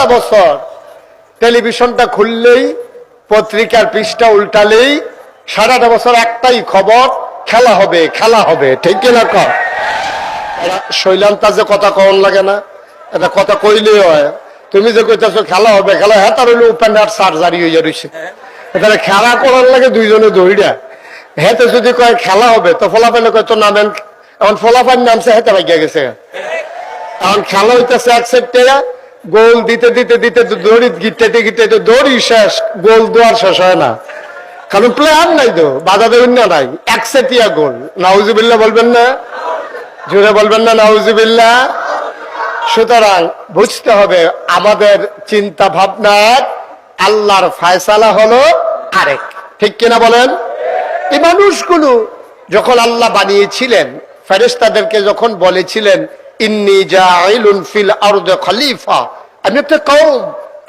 সারাটা বছর টেলিভিশনটা খুললেই, পত্রিকার পৃষ্ঠা উল্টালেই সারাটা বছর একটাই খবর, খেলা হবে খেলা হবে, ঠিক কিনা কর? শৈলান্তা যে কথা কন লাগে না, এটা কথা কইলে হয়। তুমি যে কইতেছো খেলা হবে খেলা, হ্যাঁ তার হইলে ওপেন হার্ট সার্জারি হয়ে রয়েছে, তাহলে খেলা করার লাগে দুইজনে দৌড়া। হেতে যদি কয় খেলা হবে তো ফলাফাইলে কয় তো নামেন, এখন ফলাফাইন নামছে হেতে ভাগ্যা গেছে। এখন খেলা হইতেছে এক সেটে, গোল দিতে দিতে দিতে দড়ি গিটতে গিটতে দড়ি শেষ, গোল দেওয়ার শেষ হয় না, কারণ প্লেয়ার নাই তো, বাধা দেবেন না, নাই একসেটিয়া গোল। নাউজুবিল্লাহ বলবেন না? জোরে বলবেন না নাউজুবিল্লাহ? সুতরাং বুঝতে হবে আমাদের চিন্তা ভাবনা আল্লাহর ফায়সালা হলো আরেক, ঠিক কিনা বলেন? এই মানুষগুলো যখন আল্লাহ বানিয়েছিলেন, ফেরেশতাদেরকে যখন বলেছিলেন ইন্নী জাইলুন ফিল আরদি খলিফা, আমি একটা কওম,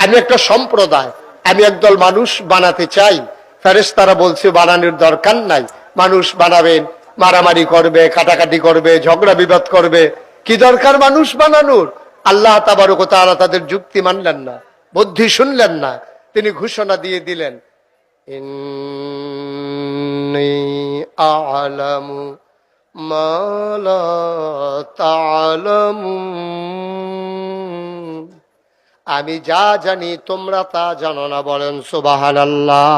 আমি একটা সম্প্রদায়, আমি একদল মানুষ বানাতে চাই, ফেরেশতারা বলছে বানানোর দরকার নাই, মানুষ বানাবেন, মারামারি করবে, কাটাকাটি করবে, ঝগড়া বিবাদ করবে, কি দরকার মানুষ বানানোর? আল্লাহ তাবারক ওয়া তাআলা তাদের যুক্তি মানলেন না, বুদ্ধি শুনলেন না, তিনি ঘোষণা দিয়ে দিলেন ইন্নী আ'লামু মা লা তা'লামুন, আমি যা জানি তোমরা তা জানো না। বলেন সুবহানাল্লাহ।